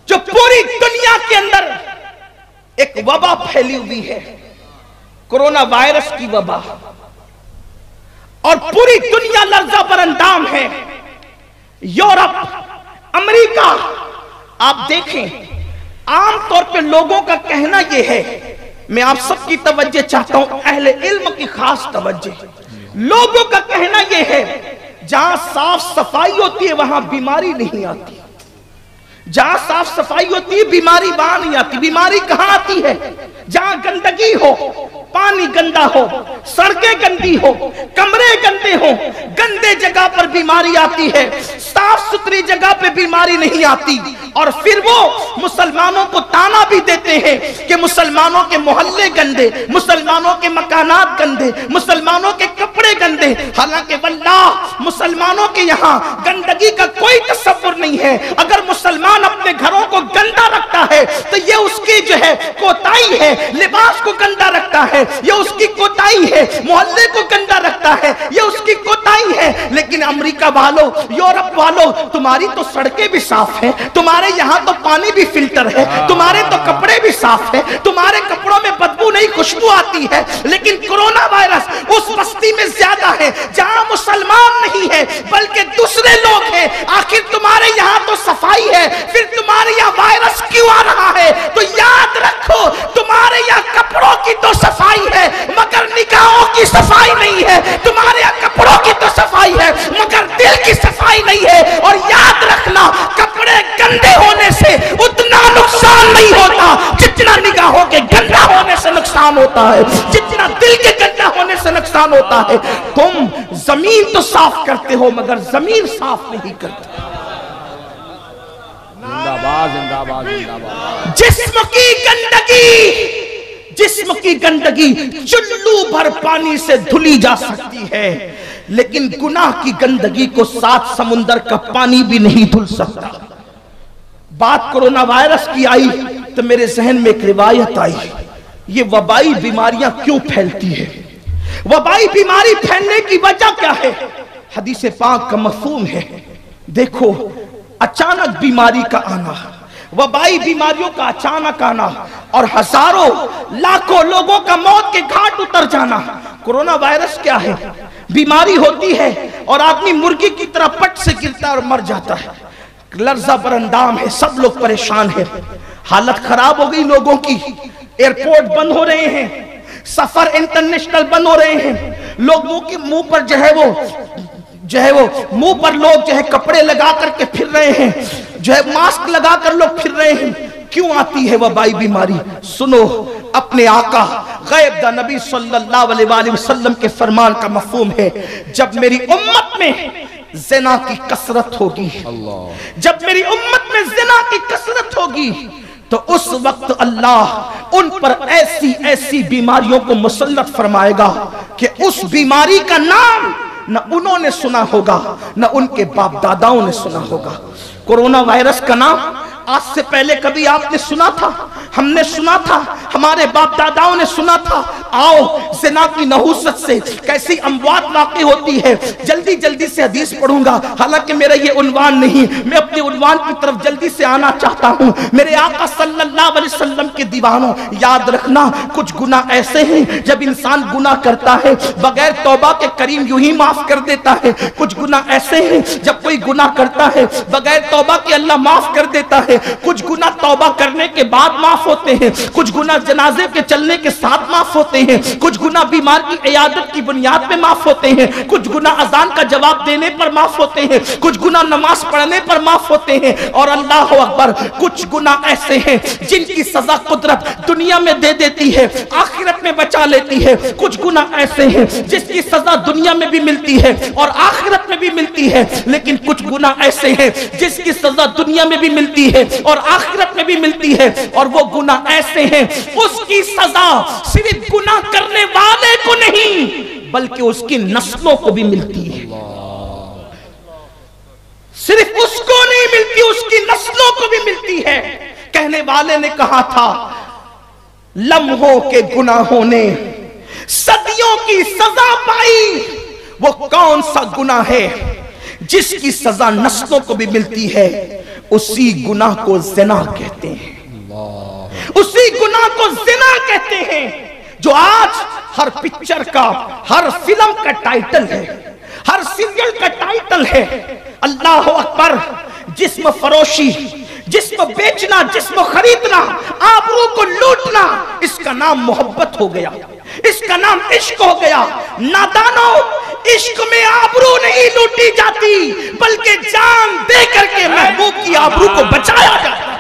جو پوری دنیا کے اندر ایک وبا پھیلی ہوئی ہے، کورونا وائرس کی وبا، اور پوری دنیا لرزہ پر اندام ہے۔ یورپ، امریکہ، آپ دیکھیں عام طور پہ لوگوں کا کہنا یہ ہے، میں آپ سب کی توجہ چاہتا ہوں، اہل علم کی خاص توجہ، لوگوں کا کہنا یہ ہے جہاں صاف صفائی ہوتی ہے وہاں بیماری نہیں آتی، جہاں صاف صفائی ہوتی ہے بیماری وہاں نہیں آتی۔ بیماری کہاں آتی ہے؟ جہاں گندگی ہو، پانی گندا ہو، سڑکیں گندی ہو، کمرے گندے ہو، گندے جگہ پر بیماری آتی ہے، صاف ستھری جگہ پہ بیماری نہیں آتی۔ اور پھر وہ مسلمانوں کو تانا بھی دیتے ہیں کہ مسلمانوں کے محلے گندے، مسلمانوں کے مکانات گندے، مسلمانوں کے کپڑے گندے، حالانکہ واللہ مسلمانوں کے یہاں گندگی کا کوئی تصور نہیں ہے۔ اگر مسلمان اپنے گھروں کو گندا رکھتا ہے تو یہ اس کی جو ہے کوتاہی ہے، لباس کو گندا رکھتا ہے یہ اس کی کوتاہی ہے، محلے کو گندا رکھتا ہے یہ اس کی کوتاہی ہے۔ لیکن امریکہ والوں، یورپ والوں، تمہاری تو سڑکیں بھی صاف ہیں، تمہارے یہاں تو پانی بھی فلٹر ہے، تمہارے تو کپڑے بھی صاف ہیں، تمہارے کپڑوں میں بدبو نہیں خوشبو آتی ہے۔ لیکن کورونا وائرس اس بستی میں زیادہ ہے جہاں مسلمان نہیں ہے بلکہ دوسرے لوگ ہیں۔ آخر تمہارے یہاں تو صفائی ہے، پھر تمہارے یہاں وائرس کیوں آ رہا ہے؟ تو یاد رکھو تمہارے یہاں کپڑوں کی تو صفائی ہے مگر نگاہوں کی صفائی نہیں ہے، تمہارے یہاں کپڑوں کی تو صفائی ہے مگر دل کی صفائی نہیں ہے۔ اور یاد رکھنا کپڑے گندے ہونے سے اتنا نقصان نہیں ہوتا جتنا نگاہوں کے گندا ہونے سے نقصان ہوتا ہے، جتنا دل کے گندا ہونے سے نقصان ہوتا ہے۔ تم زمین تو صاف کرتے ہو مگر زمین صاف نہیں کرتے۔ جسم کی گندگی، جسم کی گندگی چلو بھر پانی سے دھلی جا سکتی ہے لیکن گناہ کی گندگی کو 7 سمندر کا پانی بھی نہیں دھل سکتا۔ بات کورونا وائرس کی آئی تو میرے ذہن میں ایک روایت آئی، یہ وبائی بیماریاں کیوں پھیلتی ہے؟ وبائی بیماری پھیلنے کی وجہ کیا ہے؟ حدیث پاک کا مفہوم ہے، دیکھو اچانک بیماری کا آنا، وبائی بیماریوں کا اچانک آنا اور ہزاروں لاکھوں لوگوں کا موت کے گھاٹ اتر جانا۔ کورونا وائرس کیا ہے؟ بیماری ہوتی ہے اور آدمی مرغی کی طرح پٹ سے گرتا اور مر جاتا ہے، لرزہ پر اندام ہے، سب لوگ پریشان ہیں، حالت خراب ہو گئی لوگوں کی، ایئرپورٹ بند ہو رہے ہیں، سفر انٹرنیشنل بند ہو رہے ہیں، لوگوں کے منہ پر جو ہے وہ منہ پر لوگ جو ہے کپڑے لگا کر کے پھر رہے ہیں، جو ہے ماسک لگا کر لوگ پھر رہے ہیں۔ کیوں آتی ہے وبائی بیماری؟ سنو، اپنے آقا غیب دا نبی صلی اللہ علیہ وآلہ وسلم کے فرمان کا مفہوم ہے، جب میری امت میں زنا کی کثرت ہوگی، جب میری امت میں زنا کی کثرت ہوگی تو اس وقت اللہ ان پر ایسی ایسی بیماریوں کو مسلط فرمائے گا کہ اس بیماری کا نام نہ انہوں نے سنا ہوگا نہ ان کے باپ داداؤں نے سنا ہوگا۔ کورونا وائرس کا نام آج سے پہلے کبھی آپ نے سنا تھا؟ ہم نے سنا تھا، ہمارے باپ داداؤں نے سنا تھا۔ آؤ زنا کی نحوست سے کیسی اموات واقع ہوتی ہے، جلدی جلدی سے حدیث پڑھوں گا، حالانکہ میرا یہ عنوان نہیں، میں اپنے عنوان کی طرف جلدی سے آنا چاہتا ہوں۔ میرے آقا صلی اللہ علیہ وسلم کے دیوانوں، یاد رکھنا کچھ گناہ ایسے ہیں جب انسان گناہ کرتا ہے بغیر توبہ کے کریم یوں ہی معاف کر دیتا ہے، کچھ گناہ ایسے ہیں جب کوئی گناہ کرتا ہے بغیر توبہ کے اللہ معاف کر دیتا ہے، کچھ گناہ توبہ کرنے کے بعد معاف ہوتے ہیں، کچھ گناہ جنازے کے چلنے کے ساتھ معاف ہوتے ہیں، کچھ گناہ بیمار کی عیادت کی بنیاد پہ معاف ہوتے ہیں، کچھ گناہ اذان کا جواب دینے پر معاف ہوتے ہیں، کچھ گناہ نماز پڑھنے پر معاف ہوتے ہیں، اور اللہ اکبر کچھ گناہ ایسے ہیں جن کی سزا قدرت دنیا میں دے دیتی ہے آخرت میں بچا لیتی ہے، کچھ گناہ ایسے ہیں جس کی سزا دنیا میں بھی ملتی ہے اور آخرت میں بھی ملتی ہے، لیکن کچھ گناہ ایسے ہیں جس کی سزا دنیا میں بھی ملتی ہے اور آخرت میں بھی ملتی ہے، اور وہ گناہ ایسے ہیں اس کی سزا صرف گناہ کرنے والے کو نہیں بلکہ اس کی نسلوں کو بھی ملتی ہے، صرف اس کو نہیں ملتی اس کی نسلوں کو بھی ملتی ہے۔ کہنے والے نے کہا تھا لمحوں کے گناہوں نے صدیوں کی سزا پائی، وہ کون سا گناہ ہے جس کی سزا نسلوں کو بھی ملتی ہے؟ اسی گناہ کو زنا کہتے ہیں، اسی گناہ کو زنا کہتے ہیں جو آج ہر پکچر کا، ہر فلم کا ٹائٹل ہے، ہر سیریل کا ٹائٹل ہے۔ اللہ اکبر! جسم فروشی، جسم بیچنا، جسم خریدنا، آبرو کو لوٹنا، اس کا نام محبت ہو گیا، اس کا نام عشق ہو گیا۔ نادانو، عشق میں آبرو نہیں لوٹی جاتی بلکہ جان دے کر کے محبوب کی آبرو کو بچایا جاتا ہے۔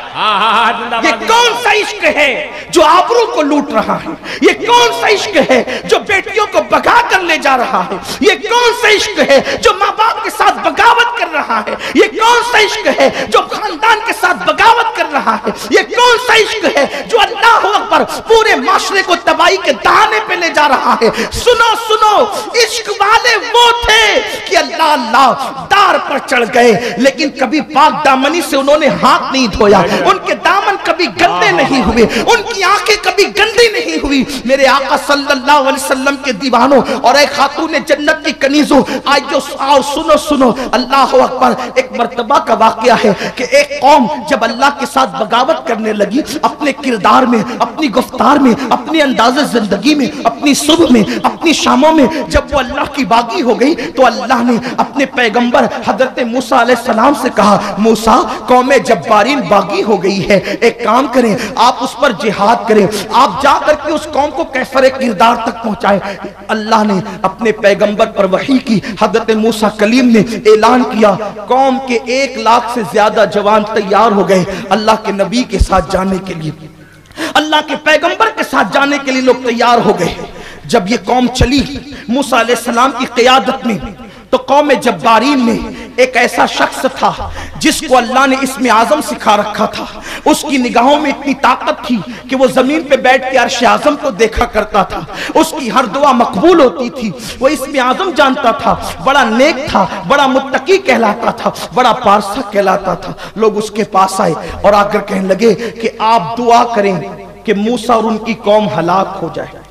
یہ کون سا عشق ہے جو آبرو کو لوٹ رہا ہے؟ یہ کون سا عشق ہے جو بیٹیوں کو بھگا کر لے جا رہا ہے؟ یہ کون سا عشق ہے جو ماں باپ کے ساتھ بغاوت کر رہا ہے؟ یہ کون سا عشق ہے جو خاندان کے ساتھ بغاوت کر رہا ہے؟ یہ کون سا عشق ہے جو اللہ اکبر پورے معاشرے کو تباہی کے دہانے پہ لے جا رہا ہے؟ سنو سنو، عشق والے وہ تھے کہ اللہ دار پر چڑھ گئے لیکن کبھی پاک دامنی سے انہوں نے ہاتھ نہیں دھویا، ان کے دامن کبھی گندے نہیں ہوئے، ان کی آنکھیں کبھی گندی نہیں ہوئی۔ میرے آقا صلی اللہ علیہ وسلم کے دیوانوں اور اے خاتون جنت کی کنیزوں، آج جو آؤ سنو اللہ اکبر! ایک مرتبہ کا واقعہ ہے کہ ایک قوم جب اللہ کے ساتھ بغاوت کرنے لگی، اپنے کردار میں، اپنی گفتار میں، اپنے انداز زندگی میں، اپنی صبح میں، اپنی شاموں میں، جب وہ اللہ کی باغی ہو گئی تو اللہ نے اپنے پیغمبر حضرت موسیٰ علیہ السلام سے کہا، موسیٰ قوم جبارین باغی ہو گئی ہے، ایک کام کریں، آپ اس پر جہاد کریں، آپ جا کر کے اس قوم کو کیفر کردار تک پہنچائیں۔ اللہ نے اپنے پیغمبر پر وحی کی، حضرت موسیٰ کلیم نے اعلان کیا، قوم کے 1,00,000 سے زیادہ جوان تیار ہو گئے اللہ کے نبی کے ساتھ جانے کے لیے، اللہ کے پیغمبر کے ساتھ جانے کے لیے لوگ تیار ہو گئے۔ جب یہ قوم چلی موسیٰ علیہ السلام کی قیادت میں تو قوم جبارین میں ایک ایسا شخص تھا جس کو اللہ نے اسم اعظم سکھا رکھا تھا، اس کی نگاہوں میں اتنی طاقت تھی کہ وہ زمین پہ بیٹھ کے عرش اعظم کو دیکھا کرتا تھا، اس کی ہر دعا مقبول ہوتی تھی، وہ اسم اعظم جانتا تھا، بڑا نیک تھا، بڑا متقی کہلاتا تھا، بڑا پارسا کہلاتا تھا۔ لوگ اس کے پاس آئے اور آ کر کہنے لگے کہ آپ دعا کریں کہ موسیٰ اور ان کی قوم ہلاک ہو جائے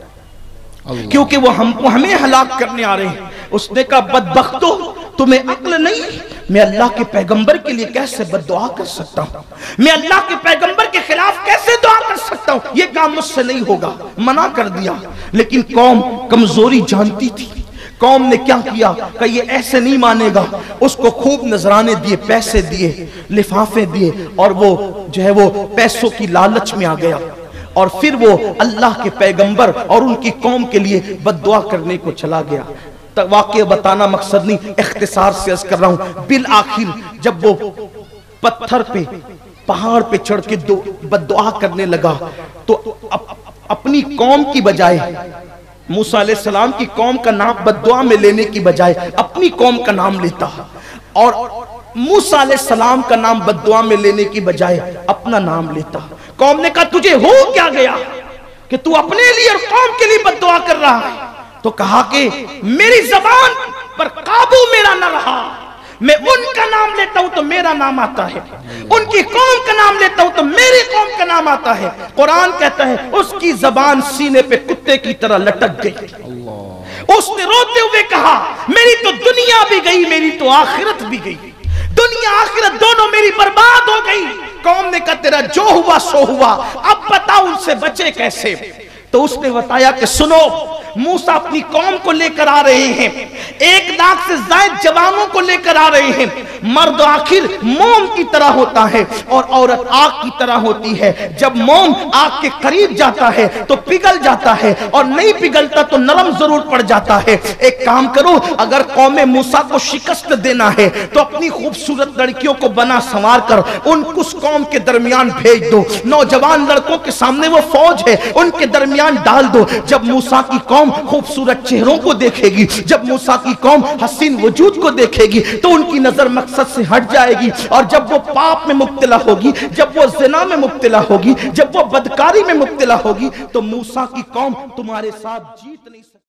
کیونکہ وہ ہمیں ہلاک کرنے آ رہے ہیں۔ اس نے کہا بدبختو، تمہیں عقل نہیں، میں اللہ کے پیغمبر کے لیے کیسے بد دعا کر سکتا ہوں؟ میں اللہ کے پیغمبر کے خلاف کیسے دعا کر سکتا ہوں؟ یہ کام مجھ سے نہیں ہوگا، منع کر دیا۔ لیکن قوم کمزوری جانتی تھی، قوم نے کیا کیا کہ یہ ایسے نہیں مانے گا، اس کو خوب نذرانے دیے، پیسے دیے، لفافے دیے، اور وہ جو ہے وہ پیسوں کی لالچ میں آ گیا اور پھر وہ اللہ کے پیغمبر اور ان کی قوم کے لیے بد دعا کرنے کو چلا گیا۔ واقعہ بتانا مقصد نہیں، اختصار سے عرض کر رہا ہوں، بالآخر جب وہ پتھر پہ، پہاڑ پہ چڑھ کے بد دعا کرنے لگا تو اپنی قوم کی بجائے، موسیٰ علیہ السلام کی قوم کا نام بد دعا میں لینے کی بجائے اپنی قوم کا نام لیتا، اور موسیٰ علیہ السلام کا نام بد دعا میں لینے کی بجائے اپنا نام لیتا۔ قوم نے کہا تجھے ہو کیا گیا کہ تو اپنے لیے اور قوم کے لیے بد دعا کر رہا ہے؟ تو کہا کہ میری زبان پر قابو میرا نہ رہا، میں ان کا نام لیتا ہوں تو میرا نام آتا ہے، ان کی قوم کا نام لیتا ہوں تو میری قوم کا نام آتا ہے۔ قرآن کہتا ہے اس کی زبان سینے پہ کتے کی طرح لٹک گئی، اس نے روتے ہوئے کہا میری تو دنیا بھی گئی، میری تو آخرت بھی گئی، دنیا آخرت دونوں میری برباد ہو گئی۔ قوم نے کہا تیرا جو ہوا سو ہوا، اب بتا ان سے بچے کیسے؟ تو اس نے بتایا کہ سنو، موسیٰ اپنی قوم کو لے کر آ رہے ہیں، 1,00,000 سے زائد جوانوں کو لے کر آ رہے ہیں۔ مرد آخر موم کی طرح ہوتا ہے اور عورت آگ کی طرح ہوتی ہے، جب موم آگ کے قریب جاتا ہے تو پگھل جاتا ہے اور نہیں پگھلتا تو نرم ضرور پڑ جاتا ہے۔ ایک کام کرو، اگر قوم موسیٰ کو شکست دینا ہے تو اپنی خوبصورت لڑکیوں کو بنا سنوار کر ان اس قوم کے درمیان بھیج دو، نوجوان لڑکوں کے سامنے وہ فوج ہے ان کے درمیان ڈال دو۔ جب موسیٰ کی قوم خوبصورت چہروں کو دیکھے گی، جب موسیٰ کی قوم حسین وجود کو دیکھے گی تو ان کی نظر مقصد سے ہٹ جائے گی، اور جب وہ پاپ میں مبتلا ہوگی، جب وہ زنا میں مبتلا ہوگی، جب وہ بدکاری میں مبتلا ہوگی تو موسیٰ کی قوم تمہارے ساتھ جیت نہیں سکتی۔